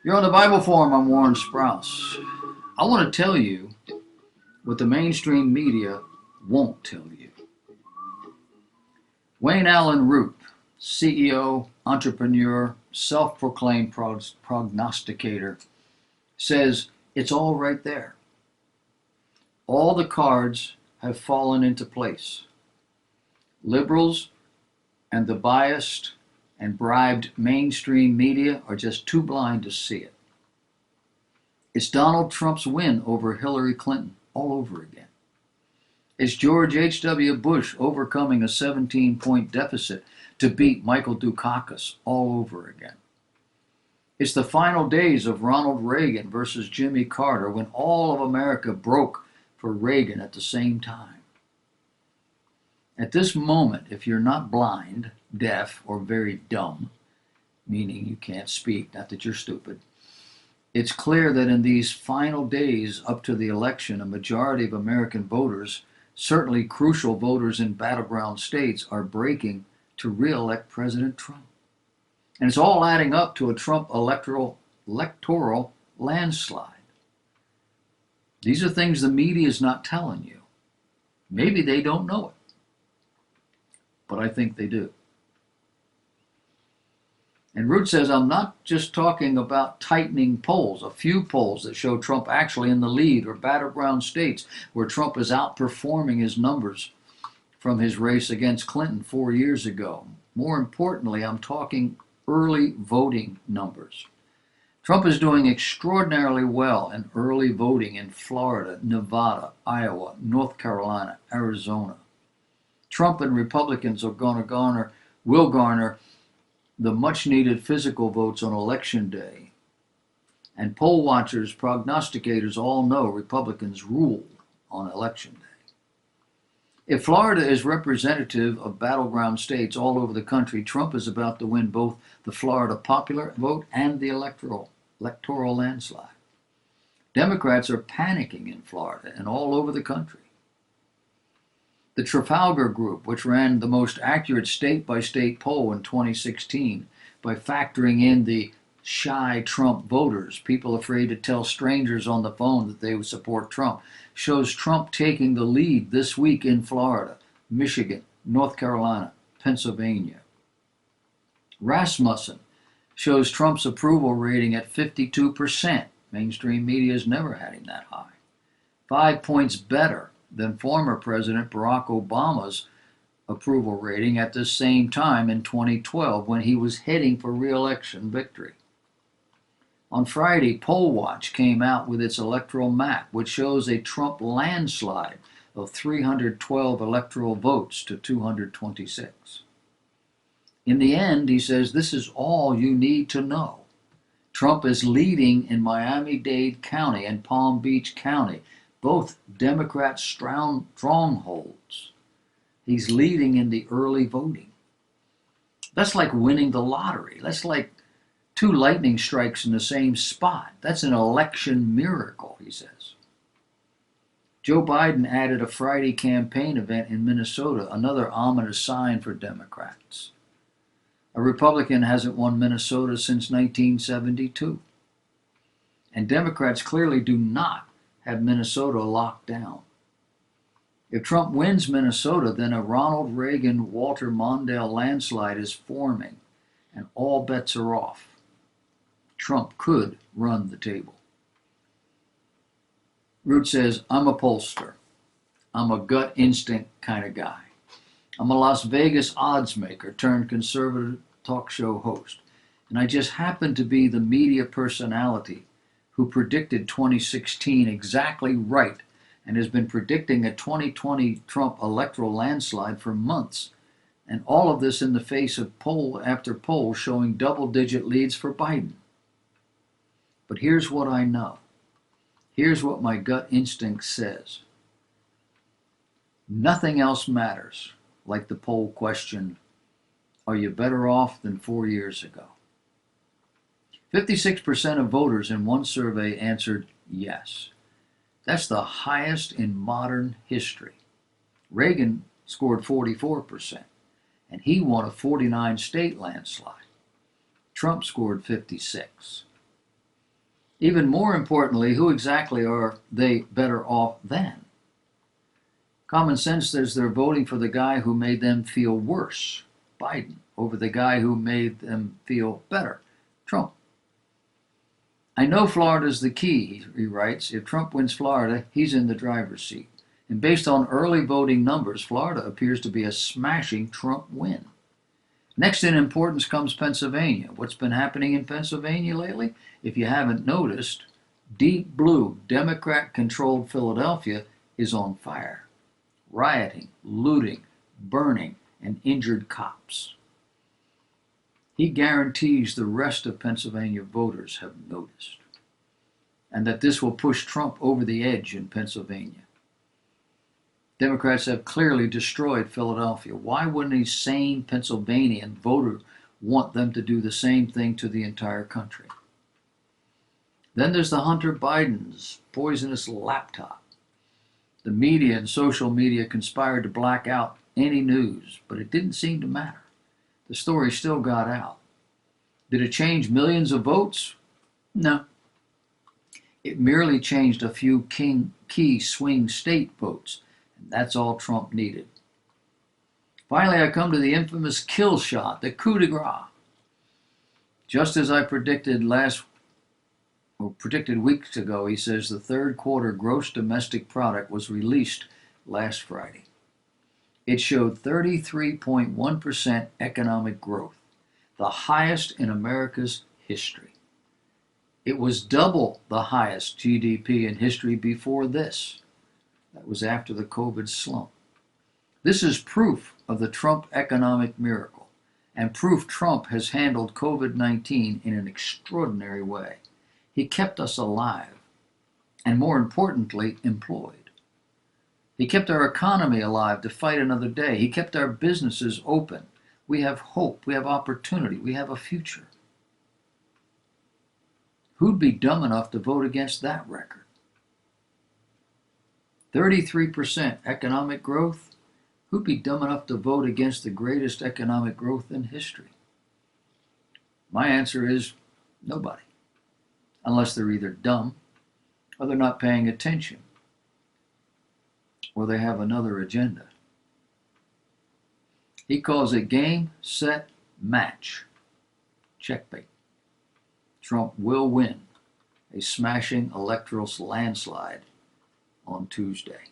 You're on the Bible Forum. I'm Warren Sprouse. I want to tell you what the mainstream media won't tell you. Wayne Allen Root, CEO, entrepreneur, self-proclaimed prognosticator, says it's all right there. All the cards have fallen into place. Liberals and the biased and bribed mainstream media are just too blind to see it. It's Donald Trump's win over Hillary Clinton all over again. It's George H.W. Bush overcoming a 17-point deficit to beat Michael Dukakis all over again. It's the final days of Ronald Reagan versus Jimmy Carter when all of America broke for Reagan at the same time. At this moment, if you're not blind, deaf, or very dumb, meaning you can't speak, not that you're stupid, it's clear that in these final days up to the election, a majority of American voters, certainly crucial voters in battleground states, are breaking to re-elect President Trump. And it's all adding up to a Trump electoral landslide. These are things the media is not telling you. Maybe they don't know it, but I think they do. And Root says, I'm not just talking about tightening polls, a few polls that show Trump actually in the lead, or battleground states where Trump is outperforming his numbers from his race against Clinton 4 years ago. More importantly, I'm talking early voting numbers. Trump is doing extraordinarily well in early voting in Florida, Nevada, Iowa, North Carolina, Arizona. Trump and Republicans will garner the much-needed physical votes on Election Day. And poll watchers, prognosticators all know Republicans rule on Election Day. If Florida is representative of battleground states all over the country, Trump is about to win both the Florida popular vote and the electoral landslide. Democrats are panicking in Florida and all over the country. The Trafalgar Group, which ran the most accurate state-by-state poll in 2016 by factoring in the shy Trump voters, people afraid to tell strangers on the phone that they would support Trump, shows Trump taking the lead this week in Florida, Michigan, North Carolina, Pennsylvania. Rasmussen shows Trump's approval rating at 52%. Mainstream media has never had him that high. 5 points better than former President Barack Obama's approval rating at the same time in 2012 when he was heading for re-election victory. On Friday, PollWatch came out with its electoral map, which shows a Trump landslide of 312 electoral votes to 226. In the end, he says, this is all you need to know. Trump is leading in Miami-Dade County and Palm Beach County, both Democrat strongholds. He's leading in the early voting. That's like winning the lottery. That's like 2 lightning strikes in the same spot. That's an election miracle, he says. Joe Biden added a Friday campaign event in Minnesota, another ominous sign for Democrats. A Republican hasn't won Minnesota since 1972. And Democrats clearly do not have Minnesota locked down. If Trump wins Minnesota, then a Ronald Reagan, Walter Mondale landslide is forming, and all bets are off. Trump could run the table. Root says, I'm a pollster. I'm a gut instinct kind of guy. I'm a Las Vegas odds maker turned conservative talk show host. And I just happen to be the media personality who predicted 2016 exactly right and has been predicting a 2020 Trump electoral landslide for months. And all of this in the face of poll after poll showing double-digit leads for Biden. But here's what I know. Here's what my gut instinct says. Nothing else matters, like the poll question, are you better off than 4 years ago? 56% of voters in one survey answered yes. That's the highest in modern history. Reagan scored 44%, and he won a 49-state landslide. Trump scored 56. Even more importantly, who exactly are they better off than? Common sense says they're voting for the guy who made them feel worse, Biden, over the guy who made them feel better, Trump. I know Florida's the key, he writes. If Trump wins Florida, he's in the driver's seat. And based on early voting numbers, Florida appears to be a smashing Trump win. Next in importance comes Pennsylvania. What's been happening in Pennsylvania lately? If you haven't noticed, deep blue, Democrat controlled Philadelphia is on fire. Rioting, looting, burning, and injured cops. He guarantees the rest of Pennsylvania voters have noticed, and that this will push Trump over the edge in Pennsylvania. Democrats have clearly destroyed Philadelphia. Why wouldn't a sane Pennsylvanian voter want them to do the same thing to the entire country? Then there's the Hunter Biden's poisonous laptop. The media and social media conspired to black out any news, but it didn't seem to matter. The story still got out. Did it change millions of votes? No. It merely changed a few key swing state votes, and that's all Trump needed. Finally, I come to the infamous kill shot, the coup de grace. Just as I predicted weeks ago, he says the third quarter gross domestic product was released last Friday. It showed 33.1% economic growth, the highest in America's history. It was double the highest GDP in history before this. That was after the COVID slump. This is proof of the Trump economic miracle, and proof Trump has handled COVID-19 in an extraordinary way. He kept us alive, and more importantly, employed. He kept our economy alive to fight another day. He kept our businesses open. We have hope. We have opportunity. We have a future. Who'd be dumb enough to vote against that record? 33% economic growth? Who'd be dumb enough to vote against the greatest economic growth in history? My answer is nobody. Unless they're either dumb, or they're not paying attention, or they have another agenda. He calls it game, set, match. Checkmate. Trump will win a smashing electoral landslide on Tuesday.